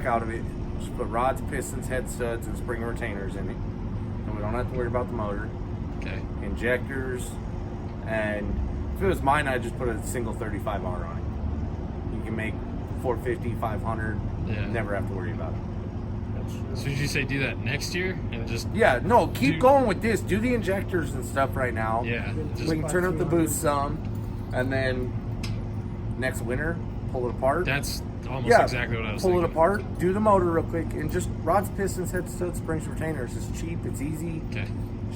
out of it. Just put rods, pistons, head studs, and spring retainers in it. And we don't have to worry about the motor. Okay. Injectors. And if it was mine, I'd just put a single 35R on it. You can make 450, 500. Yeah. Never have to worry about it. So did you say do that next year and just? Yeah, no, keep going with this. Do the injectors and stuff right now. Yeah. Just, We can turn up the boost some, and then next winter, pull it apart. that's almost exactly what I was pull thinking. it apart, do the motor real quick, and just rods, pistons, head studs, springs, retainers. It's cheap, it's easy. Okay.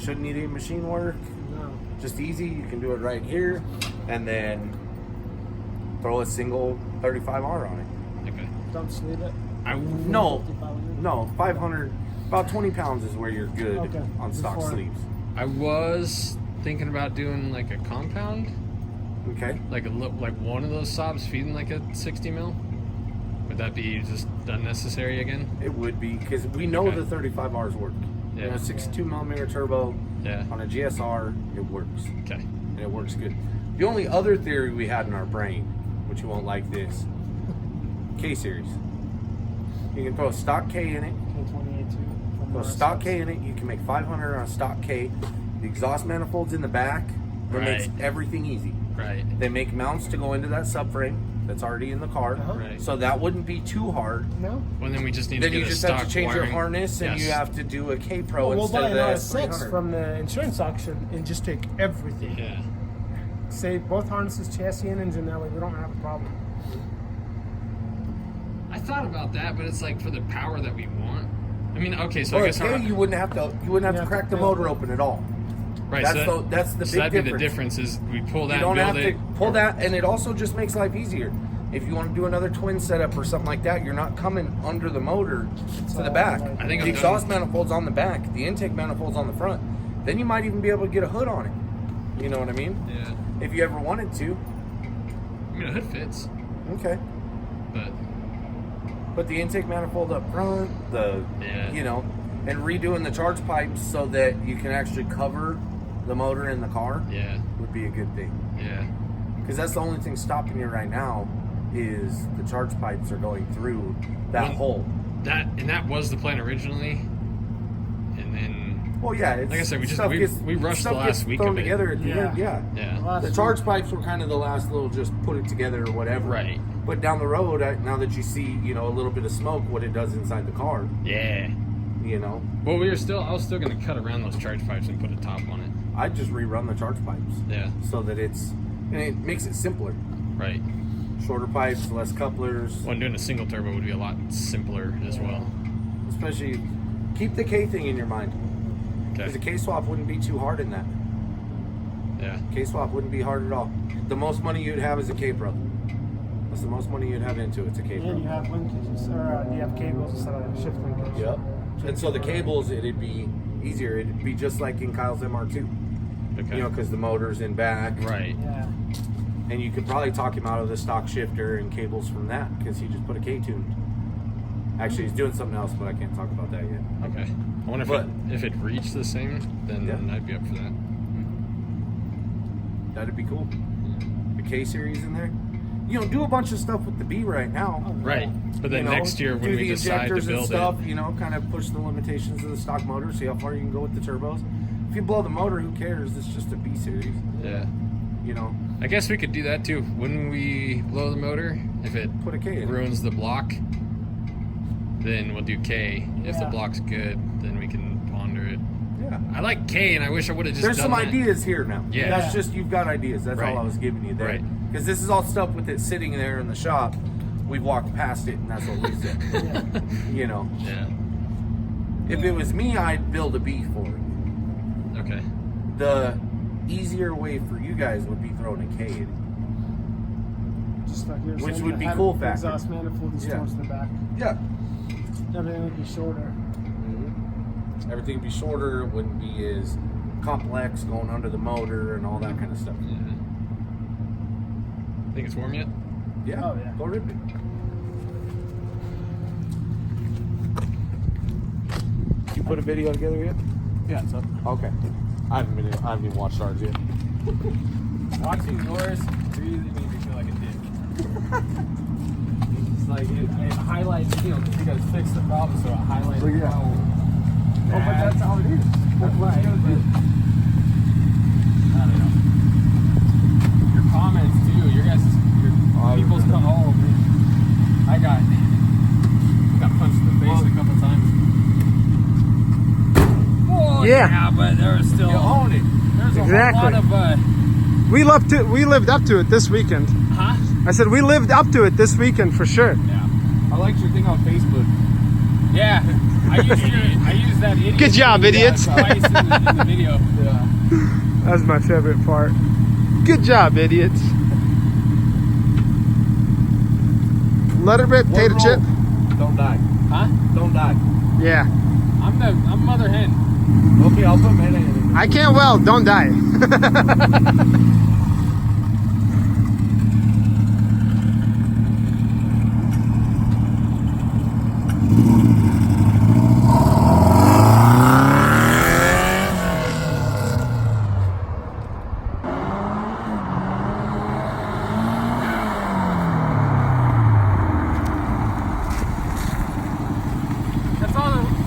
Shouldn't need any machine work. No. Just easy. You can do it right here, and then throw a single 35R on it. Okay. Don't sleeve it. No, 500, about 20 pounds is where you're good Okay. on stock Before. sleeves. I was thinking about doing like a compound, Okay. like like one of those sobs feeding like a 60 mil. Would that be just unnecessary again? It would be, because we know Okay. the 35Rs work. Yeah. You know, 62 millimeter turbo Yeah. on a GSR, it works. Okay. And it works good. The only other theory we had in our brain, which you won't like this, K-Series. You can throw a stock K in it. K28 too. Throw a stock K in it. You can make 500 on a stock K. The exhaust manifold's in the back. That makes Right. everything easy. Right. They make mounts to go into that subframe that's already in the car. Uh-huh. Right. So that wouldn't be too hard. No. Well, then we just need Then to you get just a stock have to change wiring. your harness, and Yes. you have to do a K Pro Well, we'll instead buy of an the RS6 S300. from the insurance auction and just take everything. Yeah. Save both harnesses, chassis, and engine. That way we don't have a problem. I thought about that, but it's like for the power that we want. I mean, okay, so Well, I guess okay, you wouldn't have to Yeah, crack the yeah. motor open at all. right. That's so that's the so big that'd be the difference. difference is we pull that You don't and have build to it. pull that, and it also just makes life easier. If you want to do another twin setup or something like that, you're not coming under the motor to the back. I think the I'm exhaust done. manifold's on the back, the intake manifold's on the front. Then you might even be able to get a hood on it. You know what I mean? Yeah. If you ever wanted to. I mean, a hood fits, Okay. but Put the intake manifold up front, Yeah. you know, and redoing the charge pipes so that you can actually cover the motor in the car yeah, would be a good thing. yeah, Because that's the only thing stopping you right now is the charge pipes are going through that When- hole. that was the plan originally, and then Well, yeah, it's, Like I said, we just- stuff we- gets, we rushed stuff the last gets week thrown of it. together at the Yeah. end. Yeah, yeah, the charge pipes were kind of the last little just put it together or whatever. right, But down the road, now that you see, you know, a little bit of smoke, what it does inside the car, yeah. you know, Well, I was still gonna cut around those charge pipes and put a top on it. I'd just rerun the charge pipes Yeah, so that and it makes it simpler. right. Shorter pipes, less couplers, Well, doing a single turbo would be a lot simpler as well. especially keep the K thing in your mind. Because Okay. a K swap wouldn't be too hard in that. Yeah. K swap wouldn't be hard at all. The most money you'd have is a K Pro. That's the most money you'd have into it's a K Pro. And you have linkages, or you have cables instead of shift linkage. Yep. And so the cables, it'd be easier. It'd be just like in Kyle's MR2. Okay. You know, because the motor's in back. Right. Yeah. And you could probably talk him out of the stock shifter and cables from that because he just put a K tuned. Actually, he's doing something else, but I can't talk about that yet. Okay. I wonder if it reached the same, then Yeah. I'd be up for that. That'd be cool. The K series in there. You know, do a bunch of stuff with the B right now. Right. But then You know, next year when do we the decide to injectors and build stuff, it, you know, kind of push the limitations of the stock motor, see how far you can go with the turbos. If you blow the motor, who cares? It's just a B series, yeah. you know. I guess we could do that too. When we blow the motor, if it Put a K in it. ruins the block, then we'll do K. If the Yeah. block's good, then we can ponder it. Yeah. I like K, and I wish I would have just There's done some that. ideas here now. Yeah. That's just, you've got ideas. That's Right. all I was giving you there. Right. Because this is all stuff with it sitting there in the shop. We've walked past it, and that's what we said. You know. Yeah. If it was me, I'd build a B for it. Okay. The easier way for you guys would be throwing a K in it. Just like you were Which saying, would you be have cool the factor. Exhaust manifold and Yeah. storage in the back. Yeah. Everything would be shorter. Everything would be shorter. It wouldn't be as complex going under the motor and all that kind of stuff. Yeah. Think it's warm yet? Yeah. Oh, yeah. Go rip it. You put a video together yet? Yeah, it's up. Okay. I haven't even watched ours yet. Watching yours really made me feel like a dick. like it highlights, you know, because you guys fixed the problem, so it highlights Well, yeah. how Oh, but bad. that's how it is. That's What right, you gotta but do. I don't know. Your comments too. Your guys, people's come. Oh man, I got punched in the face a couple times. Oh, Yeah. but there was still. You own it. There's a Exactly. whole lot of. We lived up to it this weekend. Huh? I said we lived up to it this weekend for sure. Yeah. I liked your thing on Facebook. Yeah. I used that idiot. Good job, idiots. Twice in the video. Yeah. That's my favorite part. Good job, idiots. Let it rip, tater chip. Don't die. Huh? Don't die. Yeah. I'm mother hen. Okay, I'll put mayonnaise in. I can't weld, don't die.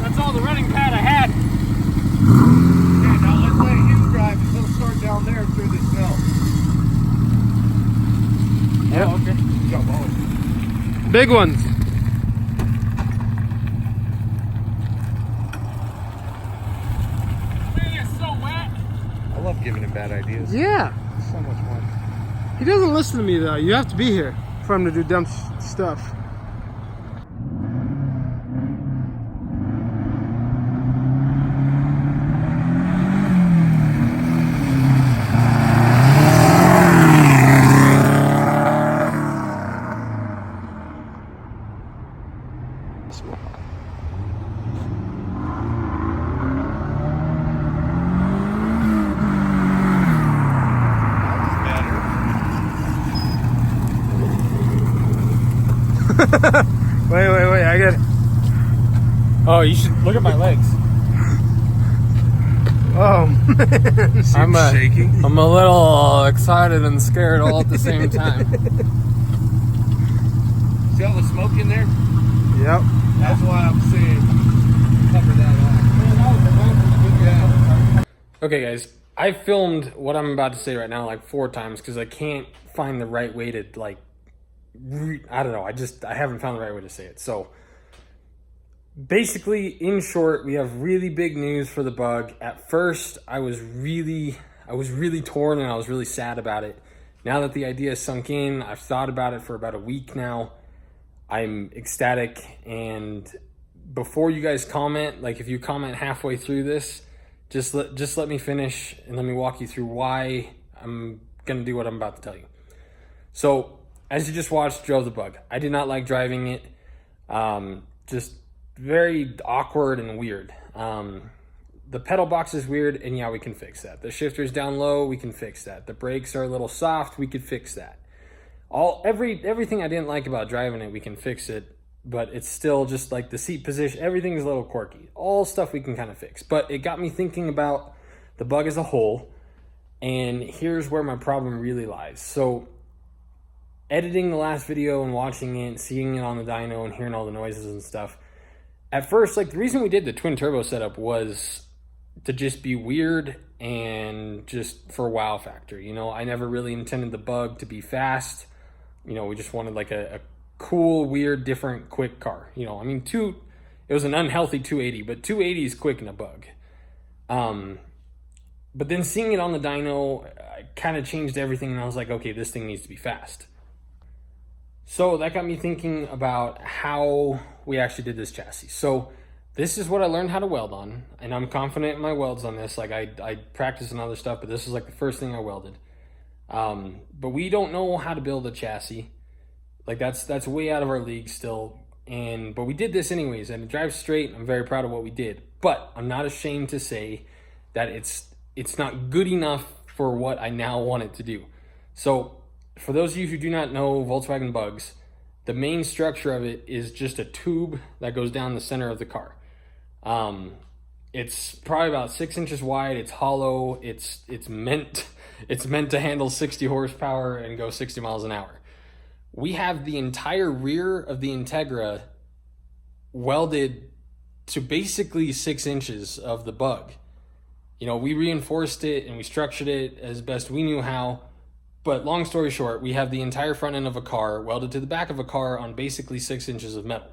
That's all the running pad I had. Yeah, now let's let him drive and he'll start down there through the snow. Yep. Oh, okay. Jump on. Big ones. Man, it's so wet. I love giving him bad ideas. Yeah. So much fun. He doesn't listen to me though. You have to be here for him to do dumb stuff. Wait, I got it. Oh, you should look at my legs. Oh, man. I'm shaking. I'm a little excited and scared all at the same time. See all the smoke in there? Yep. That's why I'm saying cover that off. Okay, guys, I filmed what I'm about to say right now like 4 times because I can't find the right way to like. I don't know. I haven't found the right way to say it. So basically, in short, we have really big news for the Bug. At first, I was really torn and I was really sad about it. Now that the idea has sunk in, I've thought about it for about a week now. I'm ecstatic. And before you guys comment, like if you comment halfway through this, just let me finish and let me walk you through why I'm gonna do what I'm about to tell you. So, as you just watched, drove the Bug. I did not like driving it. Just very awkward and weird. The pedal box is weird, and yeah, we can fix that. The shifter's down low, we can fix that. The brakes are a little soft, we could fix that. Everything I didn't like about driving it, we can fix it, but it's still just like the seat position, everything is a little quirky. All stuff we can kind of fix. But it got me thinking about the Bug as a whole, and here's where my problem really lies. So, editing the last video and watching it, seeing it on the dyno and hearing all the noises and stuff. At first, like the reason we did the twin turbo setup was to just be weird and just for wow factor. You know, I never really intended the Bug to be fast. You know, we just wanted like a cool, weird, different, quick car. You know, I mean, it was an unhealthy 280, but 280 is quick in a Bug. But then seeing it on the dyno, I kind of changed everything and I was like, okay, this thing needs to be fast. So that got me thinking about how we actually did this chassis. So this is what I learned how to weld on, and I'm confident in my welds on this. Like I practiced and other stuff, but this is like the first thing I welded. But we don't know how to build a chassis. Like that's way out of our league still. But we did this anyways, and it drives straight. I'm very proud of what we did. But I'm not ashamed to say that it's not good enough for what I now want it to do. So for those of you who do not know Volkswagen Bugs, the main structure of it is just a tube that goes down the center of the car. It's probably about 6 inches wide. It's hollow. It's meant to handle 60 horsepower and go 60 miles an hour. we have the entire rear of the Integra welded to basically 6 inches of the Bug. You know, we reinforced it and we structured it as best we knew how. But long story short, we have the entire front end of a car welded to the back of a car on basically 6 inches of metal.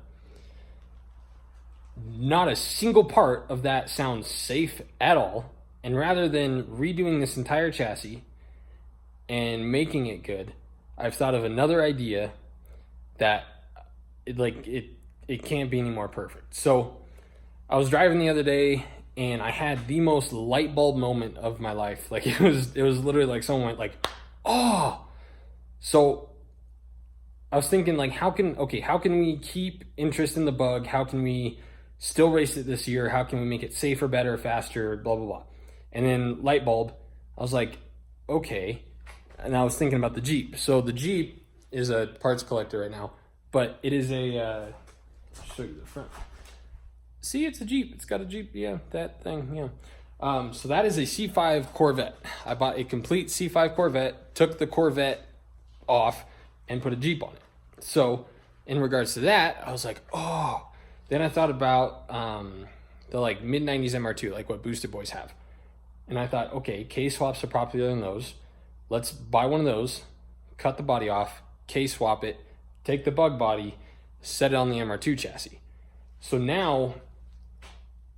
Not a single part of that sounds safe at all. And rather than redoing this entire chassis and making it good, I've thought of another idea that it can't be any more perfect. So I was driving the other day and I had the most light bulb moment of my life. Like it was literally like someone went like, oh. So I was thinking like, how can we keep interest in the Bug? How can we still race it this year? How can we make it safer, better, faster, blah, blah, blah. And then light bulb, I was like, okay. And I was thinking about the Jeep. So the Jeep is a parts collector right now, but it is I'll show you the front. See, it's a Jeep. It's got a Jeep. Yeah, that thing. Yeah. So that is a C5 Corvette. I bought a complete C5 Corvette, took the Corvette off and put a Jeep on it. So in regards to that, I was like, oh. Then I thought about the like mid-90s MR2, like what Boosted Boys have. And I thought, okay, K-swaps are popular in those. Let's buy one of those, cut the body off, K-swap it, take the Bug body, set it on the MR2 chassis. So now,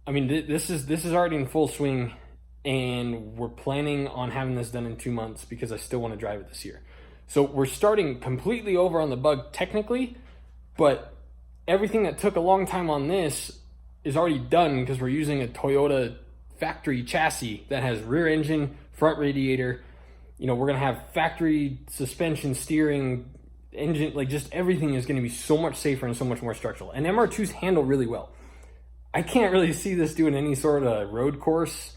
I mean, this is already in full swing, and we're planning on having this done in 2 months because I still want to drive it this year. So we're starting completely over on the Bug technically, but everything that took a long time on this is already done because we're using a Toyota factory chassis that has rear engine, front radiator. You know, we're going to have factory suspension, steering, engine, like just everything is going to be so much safer and so much more structural. And MR2s handle really well. I can't really see this doing any sort of road course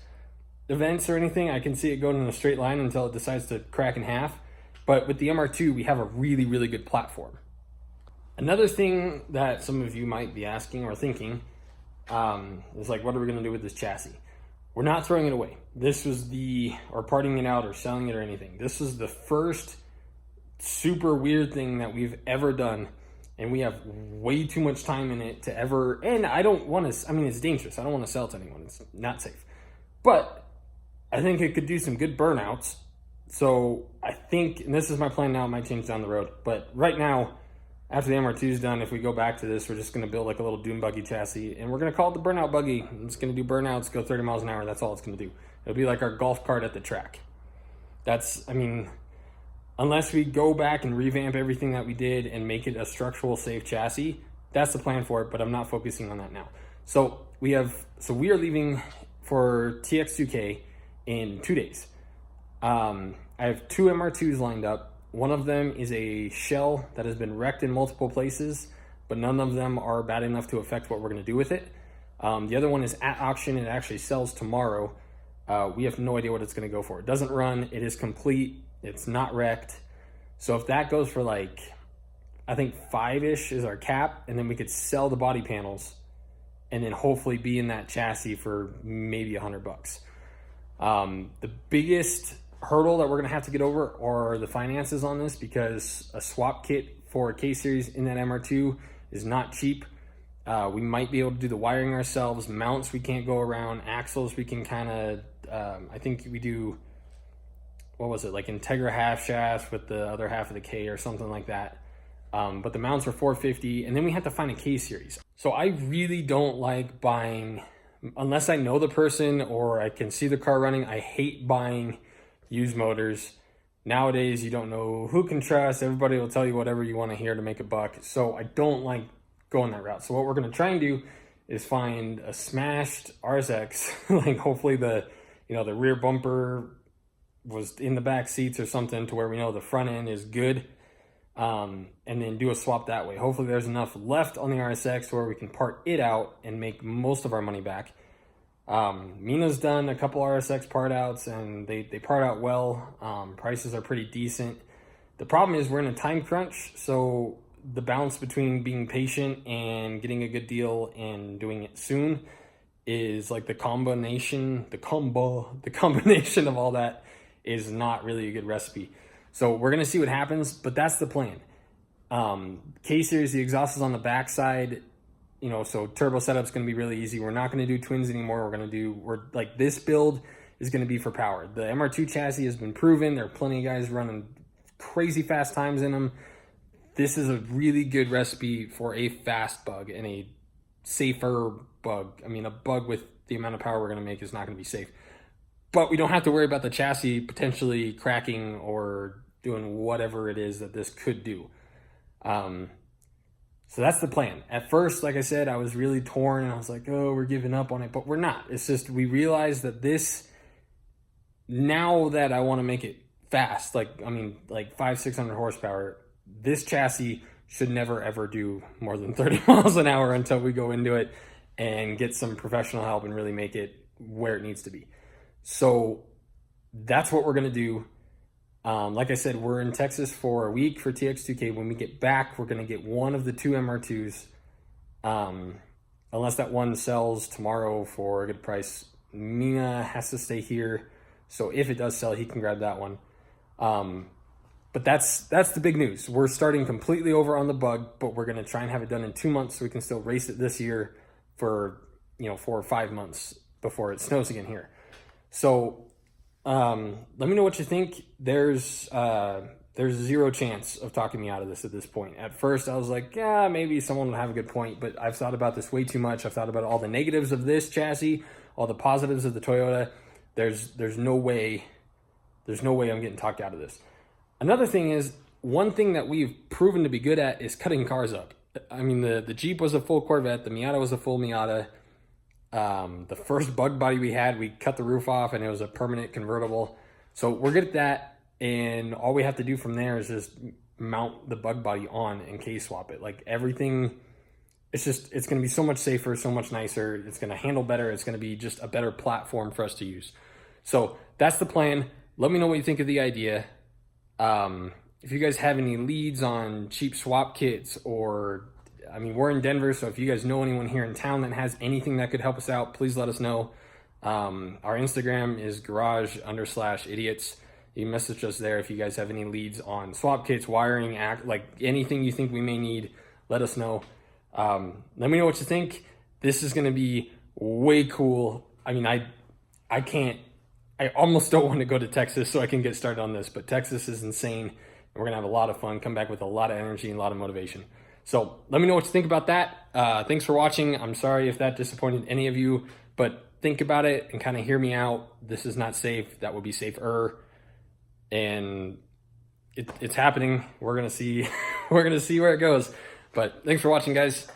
events or anything. I can see it going in a straight line until it decides to crack in half. But with the MR2, we have a really, really good platform. Another thing that some of you might be asking or thinking is like, what are we going to do with this chassis? We're not throwing it away. This was or parting it out or selling it or anything. This is the first super weird thing that we've ever done. And we have way too much time in it to ever, and I don't want to, I mean, it's dangerous. I don't want to sell it to anyone. It's not safe. But I think it could do some good burnouts. So I think, and this is my plan now, it might change down the road. But right now, after the MR2 is done, if we go back to this, we're just going to build like a little dune buggy chassis, and we're going to call it the burnout buggy. It's going to do burnouts, go 30 miles an hour. That's all it's going to do. It'll be like our golf cart at the track. That's, I mean, unless we go back and revamp everything that we did and make it a structural safe chassis, that's the plan for it, but I'm not focusing on that now. So we are leaving for TX2K in 2 days. I have 2 MR2s lined up. One of them is a shell that has been wrecked in multiple places, but none of them are bad enough to affect what we're going to do with it. The other one is at auction. It actually sells tomorrow. We have no idea what it's going to go for. It doesn't run. It is complete. It's not wrecked. So if that goes for like, I think 5-ish is our cap, and then we could sell the body panels and then hopefully be in that chassis for maybe $100. The biggest hurdle that we're going to have to get over are the finances on this, because a swap kit for a K-Series in that MR2 is not cheap. We might be able to do the wiring ourselves. Mounts we can't go around. Axles we can kind of, I think we do, what was it, like Integra half shafts with the other half of the K or something like that. But the mounts are $450, and then we have to find a K-Series. So I really don't like buying, unless I know the person or I can see the car running. I hate buying used motors. Nowadays, you don't know who can trust. Everybody will tell you whatever you want to hear to make a buck. So I don't like going that route. So what we're going to try and do is find a smashed RSX, like hopefully the rear bumper was in the back seats or something to where we know the front end is good, and then do a swap that way. Hopefully there's enough left on the RSX where we can part it out and make most of our money back. Mina's done a couple RSX part outs, and they part out well. Prices are pretty decent. The problem is we're in a time crunch, so the balance between being patient and getting a good deal and doing it soon is like the combination of all that is not really a good recipe. So we're going to see what happens, but that's the plan. K-Series, the exhaust is on the backside, you know, so turbo setup's going to be really easy. We're not going to do twins anymore. We're like, this build is going to be for power. The MR2 chassis has been proven. There are plenty of guys running crazy fast times in them. This is a really good recipe for a fast bug and a safer bug. I mean, a bug with the amount of power we're going to make is not going to be safe. But we don't have to worry about the chassis potentially cracking or doing whatever it is that this could do. So that's the plan. At first, like I said, I was really torn and I was like, oh, we're giving up on it, but we're not. It's just, we realized that this, now that I want to make it fast, like 500-600 horsepower, this chassis should never ever do more than 30 miles an hour until we go into it and get some professional help and really make it where it needs to be. So that's what we're going to do. Like I said, we're in Texas for a week for TX2K. When we get back, we're going to get one of the 2 MR2s. Unless that one sells tomorrow for a good price. Mina has to stay here. So if it does sell, he can grab that one. But that's the big news. We're starting completely over on the bug, but we're going to try and have it done in 2 months so we can still race it this year for, 4 or 5 months before it snows again here. So let me know what you think. There's zero chance of talking me out of this at this point. At first, I was like, yeah, maybe someone will have a good point, but I've thought about this way too much. I've thought about all the negatives of this chassis, all the positives of the Toyota. There's no way I'm getting talked out of this. Another thing is, one thing that we've proven to be good at is cutting cars up. I mean, the Jeep was a full Corvette, the Miata was a full Miata. The first bug body we had, we cut the roof off and it was a permanent convertible. So we're good at that. And all we have to do from there is just mount the bug body on and K-swap it. Like everything, it's going to be so much safer, so much nicer. It's going to handle better. It's going to be just a better platform for us to use. So that's the plan. Let me know what you think of the idea. If you guys have any leads on cheap swap kits, or, I mean, we're in Denver, so if you guys know anyone here in town that has anything that could help us out, please let us know. Our Instagram is garage_idiots. You can message us there if you guys have any leads on swap kits, wiring, like anything you think we may need, let us know. Let me know what you think. This is going to be way cool. I mean, I almost don't want to go to Texas so I can get started on this, but Texas is insane. And we're going to have a lot of fun, come back with a lot of energy and a lot of motivation. So let me know what you think about that. Thanks for watching. I'm sorry if that disappointed any of you, but think about it and kind of hear me out. This is not safe. That would be safer. And it's happening. We're going to see, we're going to see where it goes. But thanks for watching, guys.